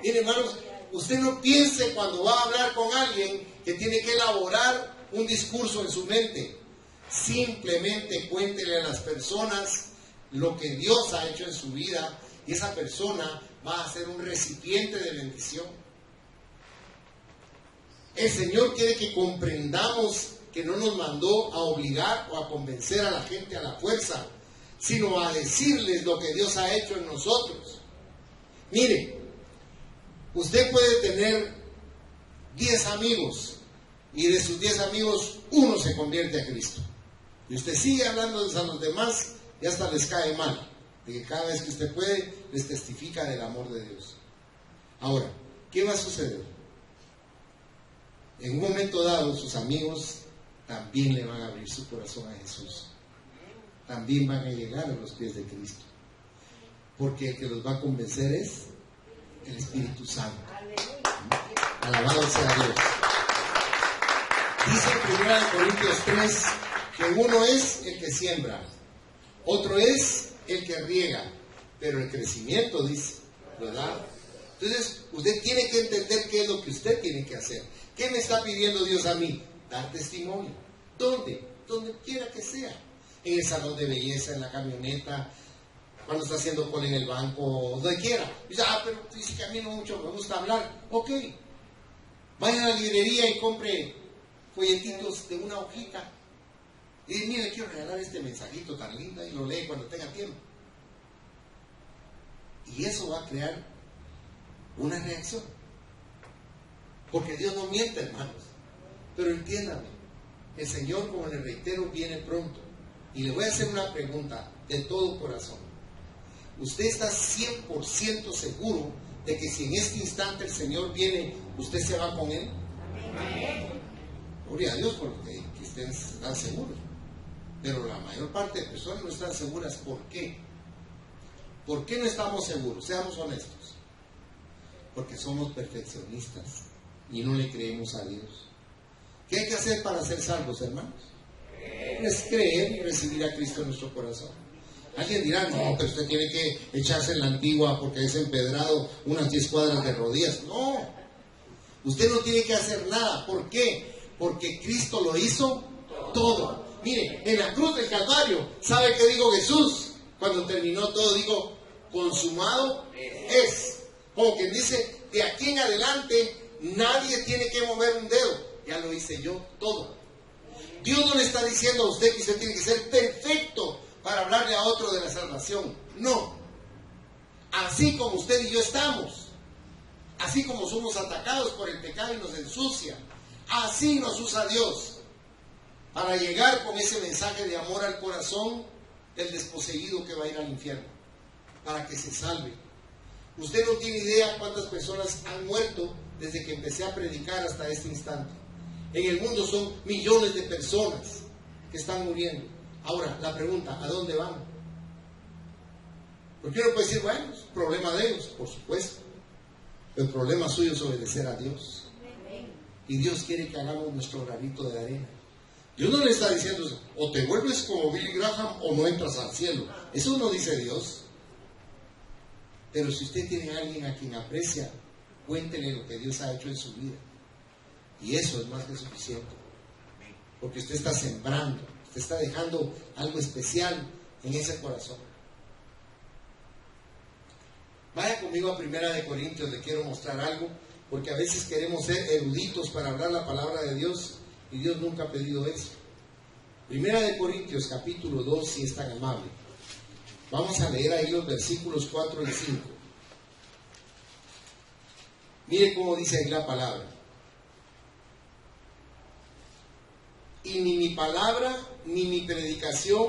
Miren, hermanos, usted no piense cuando va a hablar con alguien que tiene que elaborar un discurso en su mente. Simplemente cuéntele a las personas lo que Dios ha hecho en su vida y esa persona va a ser un recipiente de bendición. El Señor quiere que comprendamos que no nos mandó a obligar o a convencer a la gente a la fuerza, sino a decirles lo que Dios ha hecho en nosotros. Mire, usted puede tener 10 amigos y de sus 10 amigos uno se convierte a Cristo. Y usted sigue hablándoles a los demás y hasta les cae mal, de que cada vez que usted puede les testifica del amor de Dios. Ahora, ¿qué va a suceder? En un momento dado sus amigos también le van a abrir su corazón a Jesús. También van a llegar a los pies de Cristo. Porque el que los va a convencer es el Espíritu Santo. Alabado sea Dios. Dice en 1 Corintios 3 que uno es el que siembra, otro es el que riega, pero el crecimiento, dice, ¿verdad? Entonces, usted tiene que entender qué es lo que usted tiene que hacer. ¿Qué me está pidiendo Dios a mí? Dar testimonio. ¿Dónde? Donde quiera que sea. En el salón de belleza, en la camioneta, cuando está haciendo cola en el banco, donde quiera. Dice, pero dice que a mí no mucho me gusta hablar. Ok. Vaya a la librería y compre folletitos de una hojita. Y dice, mire, quiero regalar este mensajito tan lindo, y lo lee cuando tenga tiempo. Y eso va a crear una reacción. Porque Dios no miente, hermanos. Pero entiéndame, el Señor, como le reitero, viene pronto. Y le voy a hacer una pregunta de todo corazón. ¿Usted está 100% seguro de que si en este instante el Señor viene, usted se va con Él? Amén. Gloria a Dios porque ustedes están seguros. Pero la mayor parte de personas no están seguras. ¿Por qué? ¿Por qué no estamos seguros? Seamos honestos. Porque somos perfeccionistas y no le creemos a Dios. ¿Qué hay que hacer para ser salvos, hermanos? Es creer y recibir a Cristo en nuestro corazón. Alguien dirá, no, pero usted tiene que echarse en la antigua porque es empedrado unas 10 cuadras de rodillas. No, usted no tiene que hacer nada. ¿Por qué? Porque Cristo lo hizo todo. Mire, en la cruz del Calvario, ¿sabe qué dijo Jesús? Cuando terminó todo, dijo, consumado es. Como quien dice, de aquí en adelante nadie tiene que mover un dedo. Ya lo hice yo todo. Dios no le está diciendo a usted que usted tiene que ser perfecto para hablarle a otro de la salvación. No. Así como usted y yo estamos, así como somos atacados por el pecado y nos ensucia, así nos usa Dios para llegar con ese mensaje de amor al corazón del desposeído que va a ir al infierno, para que se salve. Usted no tiene idea cuántas personas han muerto desde que empecé a predicar hasta este instante. En el mundo son millones de personas que están muriendo. Ahora, la pregunta, ¿a dónde van? Porque uno puede decir, bueno, es problema de ellos, por supuesto. El problema suyo es obedecer a Dios. Y Dios quiere que hagamos nuestro granito de arena. Dios no le está diciendo, o te vuelves como Billy Graham o no entras al cielo. Eso no dice Dios. Pero si usted tiene a alguien a quien aprecia, cuéntele lo que Dios ha hecho en su vida. Y eso es más que suficiente. Porque usted está sembrando, usted está dejando algo especial en ese corazón. Vaya conmigo a 1 Corintios, le quiero mostrar algo, porque a veces queremos ser eruditos para hablar la palabra de Dios, y Dios nunca ha pedido eso. 1 Corintios capítulo 2, si es tan amable. Vamos a leer ahí los versículos 4 y 5. Mire cómo dice ahí la palabra. Y ni mi palabra ni mi predicación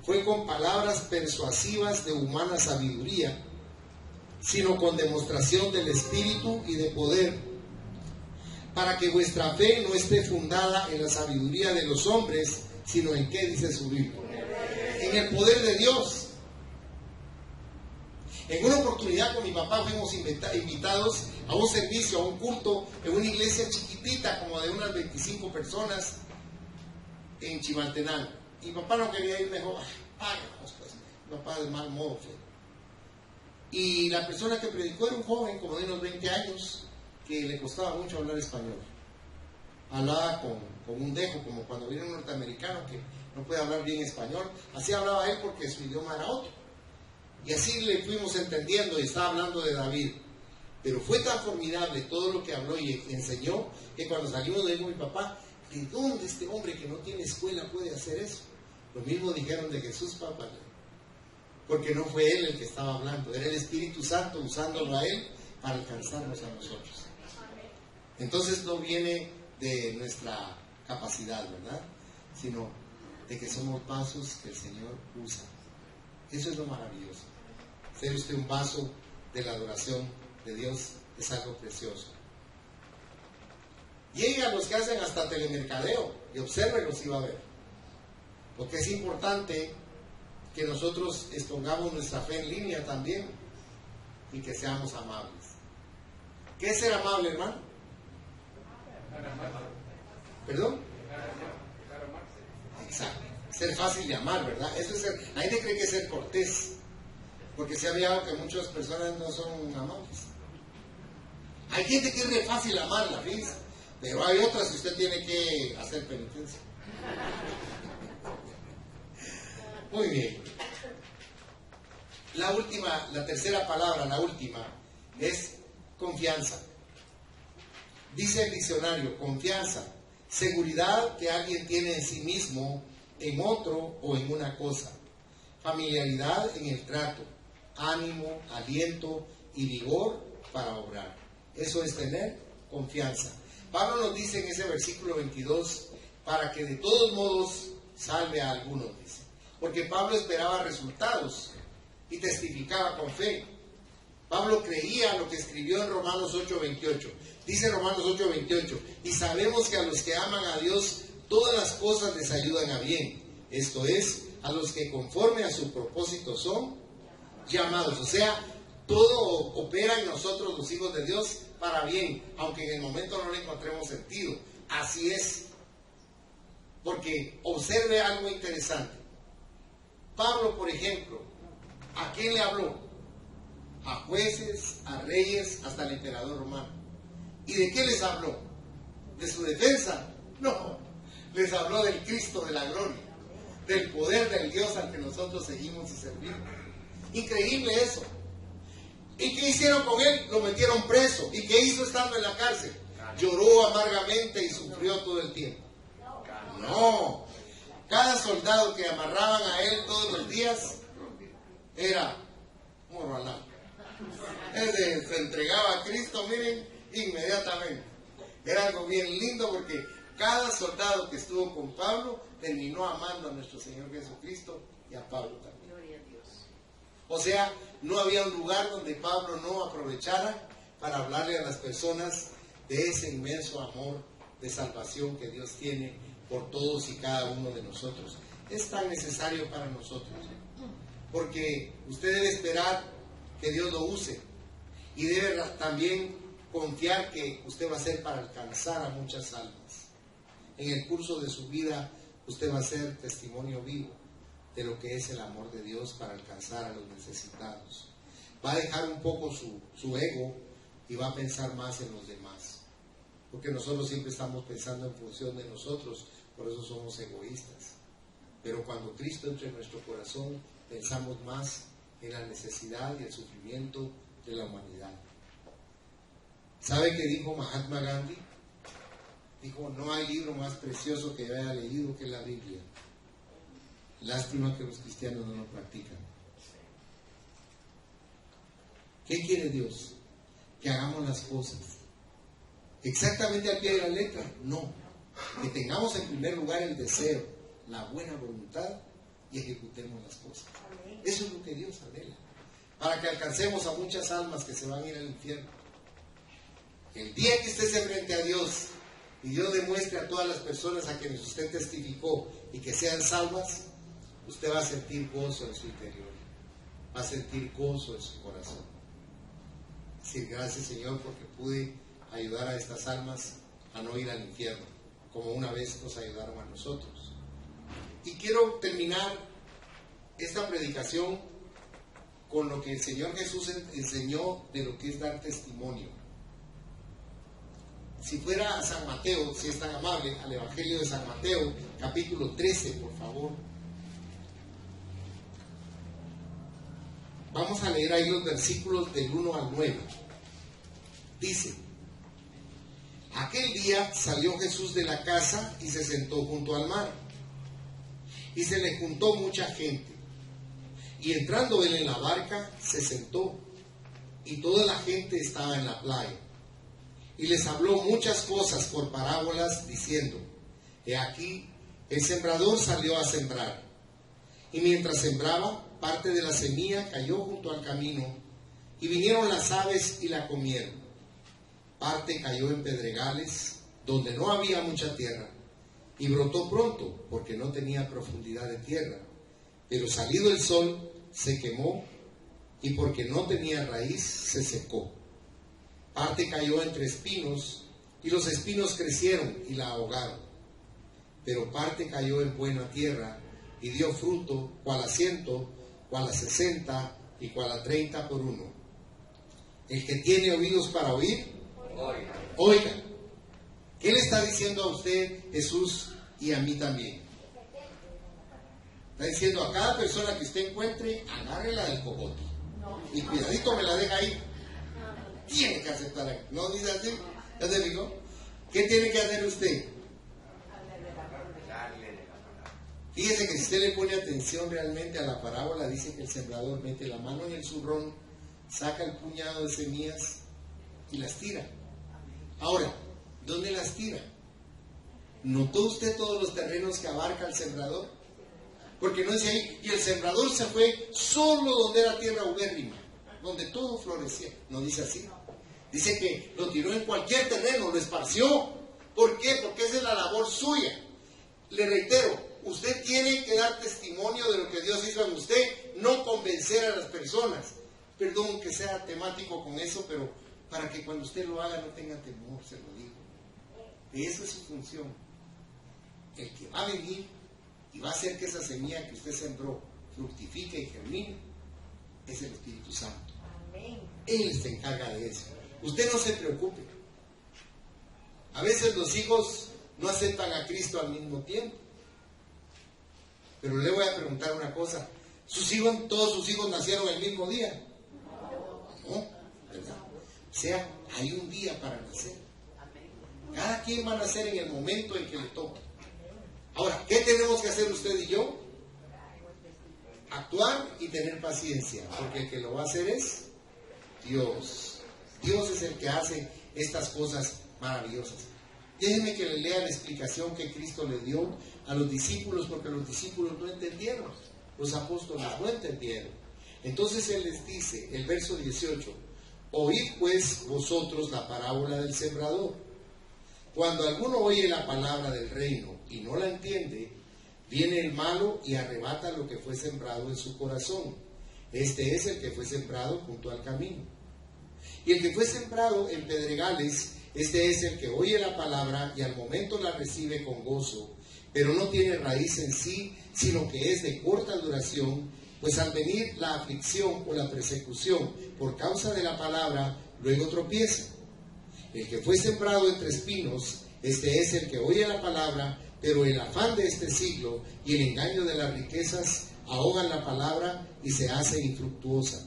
fue con palabras persuasivas de humana sabiduría, sino con demostración del Espíritu y de poder, para que vuestra fe no esté fundada en la sabiduría de los hombres, sino en qué dice su Biblia, en el poder de Dios. En una oportunidad con mi papá fuimos invitados a un servicio, a un culto en una iglesia chiquitita, como de unas 25 personas, en Chimaltenango. Y mi papá no quería ir, mejor, vamos pues. Mi papá de mal modo fue. Y la persona que predicó era un joven como de unos 20 años que le costaba mucho hablar español. Hablaba con un dejo, como cuando viene un norteamericano que no puede hablar bien español. Así hablaba él porque su idioma era otro. Y así le fuimos entendiendo, y estaba hablando de David. Pero fue tan formidable todo lo que habló y enseñó, que cuando salimos le digo a mi papá, ¿de dónde este hombre que no tiene escuela puede hacer eso? Lo mismo dijeron de Jesús, papá, porque no fue él el que estaba hablando, era el Espíritu Santo usándolo a él para alcanzarnos a nosotros. Entonces no viene de nuestra capacidad, ¿verdad? Sino de que somos vasos que el Señor usa. Eso es lo maravilloso. Ser usted un vaso de la adoración de Dios es algo precioso. Lleguen a los que hacen hasta telemercadeo y obsérvenlos y va a ver. Porque es importante que nosotros expongamos nuestra fe en línea también y que seamos amables. ¿Qué es ser amable, hermano? ¿Perdón? Exacto. Ser fácil de amar, ¿verdad? Eso es ser. La gente cree que es ser cortés, porque se ha visto que muchas personas no son amables. Hay gente que es re fácil amarla, fíjense, pero hay otras que usted tiene que hacer penitencia. Muy bien. La tercera palabra, la última, es confianza. Dice el diccionario, confianza, seguridad que alguien tiene en sí mismo, en otro o en una cosa. Familiaridad en el trato, ánimo, aliento y vigor para obrar. Eso es tener confianza. Pablo nos dice en ese versículo 22, para que de todos modos salve a algunos, dice. Porque Pablo esperaba resultados y testificaba con fe. Pablo creía lo que escribió en Romanos 8:28. Dice Romanos 8:28, y sabemos que a los que aman a Dios, todas las cosas les ayudan a bien. Esto es, a los que conforme a su propósito son llamados. O sea, todo opera en nosotros los hijos de Dios para bien, aunque en el momento no le encontremos sentido. Así es. Porque observe algo interesante. Pablo, por ejemplo, ¿a quién le habló? A jueces, a reyes, hasta el emperador romano. ¿Y de qué les habló? ¿De su defensa? No, les habló del Cristo de la gloria, del poder del Dios al que nosotros seguimos y servimos. Increíble eso. ¿Y qué hicieron con él? Lo metieron preso. ¿Y qué hizo estando en la cárcel? Lloró amargamente y sufrió todo el tiempo. No, cada soldado que amarraban a él todos los días era morralán. Él se entregaba a Cristo, miren, inmediatamente. Era algo bien lindo porque cada soldado que estuvo con Pablo terminó amando a nuestro Señor Jesucristo y a Pablo también. Gloria a Dios. O sea, no había un lugar donde Pablo no aprovechara para hablarle a las personas de ese inmenso amor de salvación que Dios tiene por todos y cada uno de nosotros. Es tan necesario para nosotros, porque usted debe esperar que Dios lo use y debe también confiar que usted va a ser para alcanzar a muchas almas. En el curso de su vida usted va a ser testimonio vivo de lo que es el amor de Dios para alcanzar a los necesitados. Va a dejar un poco su ego y va a pensar más en los demás, porque nosotros siempre estamos pensando en función de nosotros, por eso somos egoístas. Pero cuando Cristo entra en nuestro corazón, pensamos más en la necesidad y el sufrimiento de la humanidad. ¿Sabe qué dijo Mahatma Gandhi? Dijo, no hay libro más precioso que yo haya leído que la Biblia. Lástima que los cristianos no lo practican. ¿Qué quiere Dios? Que hagamos las cosas exactamente al pie de la letra. No, que tengamos en primer lugar el deseo, la buena voluntad y ejecutemos las cosas. Eso es lo que Dios anhela, para que alcancemos a muchas almas que se van a ir al infierno. El día que usted se frente a Dios y Dios demuestre a todas las personas a quienes usted testificó y que sean salvas, usted va a sentir gozo en su interior, va a sentir gozo en su corazón. Decir, gracias Señor porque pude ayudar a estas almas a no ir al infierno, como una vez nos ayudaron a nosotros. Y quiero terminar esta predicación con lo que el Señor Jesús enseñó de lo que es dar testimonio. Si fuera a San Mateo, si es tan amable, al Evangelio de San Mateo, capítulo 13, por favor. Vamos a leer ahí los versículos del 1 al 9. Dice, Aquel día salió Jesús de la casa y se sentó junto al mar. Y se le juntó mucha gente. Y entrando él en la barca, se sentó. Y toda la gente estaba en la playa. Y les habló muchas cosas por parábolas, diciendo: He aquí, el sembrador salió a sembrar. Y mientras sembraba, parte de la semilla cayó junto al camino, y vinieron las aves y la comieron. Parte cayó en pedregales, donde no había mucha tierra, y brotó pronto, porque no tenía profundidad de tierra. Pero salido el sol, se quemó, y porque no tenía raíz, se secó. Parte cayó entre espinos, y los espinos crecieron y la ahogaron. Pero parte cayó en buena tierra, y dio fruto, cual a 100, cual a 60, y cual a 30 por uno. El que tiene oídos para oír, oiga. ¿Qué le está diciendo a usted Jesús y a mí también? Está diciendo a cada persona que usted encuentre, agárrela del cogote. Y cuidadito me la deja ahí. Tiene que aceptar. ¿No dice así? ¿Ya te digo? ¿Qué tiene que hacer usted? Fíjese que si usted le pone atención realmente a la parábola, dice que el sembrador mete la mano en el zurrón, saca el puñado de semillas y las tira. Ahora, ¿dónde las tira? ¿Notó usted todos los terrenos que abarca el sembrador? Porque no dice ahí, y el sembrador se fue solo donde era tierra ubérrima, donde todo florecía. No dice así. Dice que lo tiró en cualquier terreno, lo esparció. ¿Por qué? Porque esa es la labor suya. Le reitero, usted tiene que dar testimonio de lo que Dios hizo en usted, no convencer a las personas. Perdón que sea temático con eso, pero para que cuando usted lo haga no tenga temor, se lo digo. Esa es su función. El que va a venir y va a hacer que esa semilla que usted sembró fructifique y germine es el Espíritu Santo. Él se encarga de eso. Usted no se preocupe. A veces los hijos no aceptan a Cristo al mismo tiempo. Pero le voy a preguntar una cosa. ¿Todos sus hijos nacieron el mismo día? No, ¿verdad? O sea, hay un día para nacer. Cada quien va a nacer en el momento en que le toca. Ahora, ¿qué tenemos que hacer usted y yo? Actuar y tener paciencia, porque el que lo va a hacer es Dios. Dios es el que hace estas cosas maravillosas. Déjenme que le lea la explicación que Cristo le dio a los discípulos, porque los discípulos no entendieron, los apóstoles no entendieron. Entonces Él les dice, el verso 18, oíd pues vosotros la parábola del sembrador. Cuando alguno oye la palabra del reino y no la entiende, viene el malo y arrebata lo que fue sembrado en su corazón. Este es el que fue sembrado junto al camino. Y el que fue sembrado en pedregales, este es el que oye la palabra y al momento la recibe con gozo, pero no tiene raíz en sí, sino que es de corta duración, pues al venir la aflicción o la persecución por causa de la palabra, luego tropieza. El que fue sembrado entre espinos, este es el que oye la palabra, pero el afán de este siglo y el engaño de las riquezas ahogan la palabra y se hace infructuosa.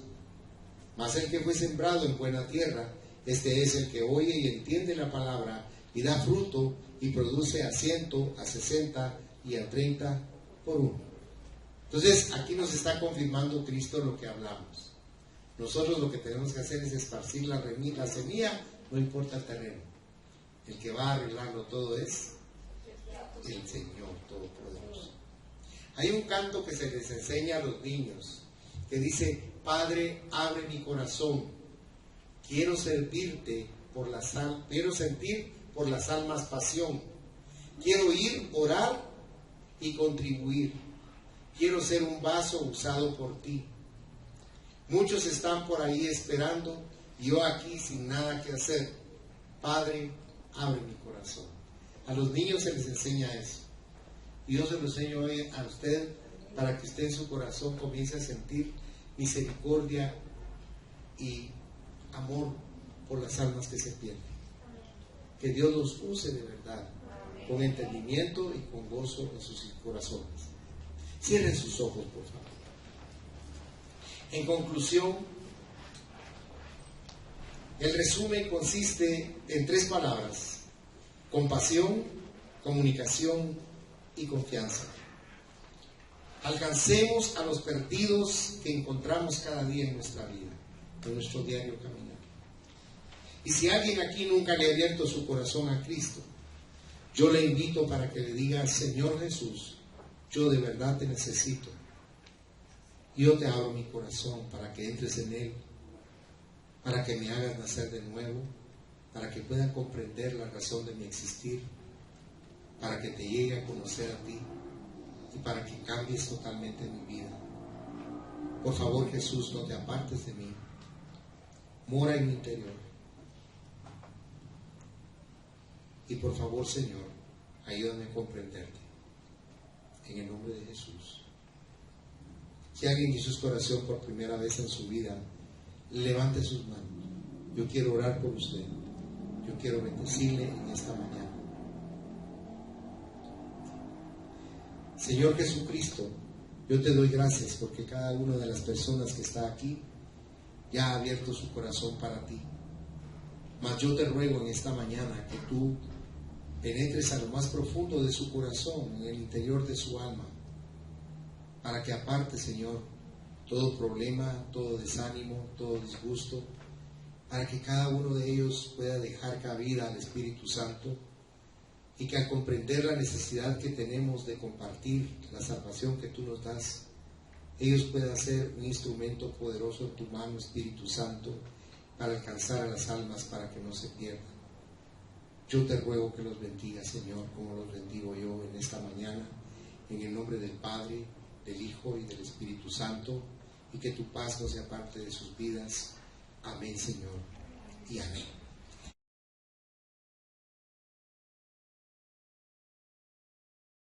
Mas el que fue sembrado en buena tierra, este es el que oye y entiende la palabra y da fruto y produce a 100, a 60 y a 30 por uno. Entonces aquí nos está confirmando Cristo lo que hablamos. Nosotros lo que tenemos que hacer es esparcir la semilla, no importa el terreno. El que va a arreglarlo todo es el Señor Todopoderoso. Hay un canto que se les enseña a los niños que dice: Padre, abre mi corazón, quiero sentir por las almas pasión, quiero ir, orar y contribuir, quiero ser un vaso usado por ti. Muchos están por ahí esperando y yo aquí sin nada que hacer. Padre, abre mi corazón. A los niños se les enseña eso. Y yo se lo enseño hoy a usted para que usted en su corazón comience a sentir misericordia y amor por las almas que se pierden. Que Dios los use de verdad, con entendimiento y con gozo en sus corazones. Cierren sus ojos, por favor. En conclusión, el resumen consiste en 3 palabras: compasión, comunicación y confianza. Alcancemos a los perdidos que encontramos cada día en nuestra vida, en nuestro diario caminar. Y si alguien aquí nunca le ha abierto su corazón a Cristo, yo le invito para que le diga: Señor Jesús, yo de verdad te necesito. Yo te abro mi corazón para que entres en él, para que me hagas nacer de nuevo, para que pueda comprender la razón de mi existir, para que te llegue a conocer a ti y para que cambies totalmente mi vida. Por favor, Jesús, no te apartes de mí. Mora en mi interior. Y por favor, Señor, ayúdame a comprenderte. En el nombre de Jesús. Si alguien hizo esta oración por primera vez en su vida, levante sus manos. Yo quiero orar por usted. Yo quiero bendecirle en esta mañana. Señor Jesucristo, yo te doy gracias porque cada una de las personas que está aquí ya ha abierto su corazón para ti. Mas yo te ruego en esta mañana que tú penetres a lo más profundo de su corazón, en el interior de su alma, para que aparte, Señor, todo problema, todo desánimo, todo disgusto, para que cada uno de ellos pueda dejar cabida al Espíritu Santo y que al comprender la necesidad que tenemos de compartir la salvación que tú nos das, ellos puedan ser un instrumento poderoso en tu mano, Espíritu Santo, para alcanzar a las almas, para que no se pierdan. Yo te ruego que los bendiga, Señor, como los bendigo yo en esta mañana, en el nombre del Padre, del Hijo y del Espíritu Santo, y que tu paz no sea parte de sus vidas. Amén, Señor, y amén.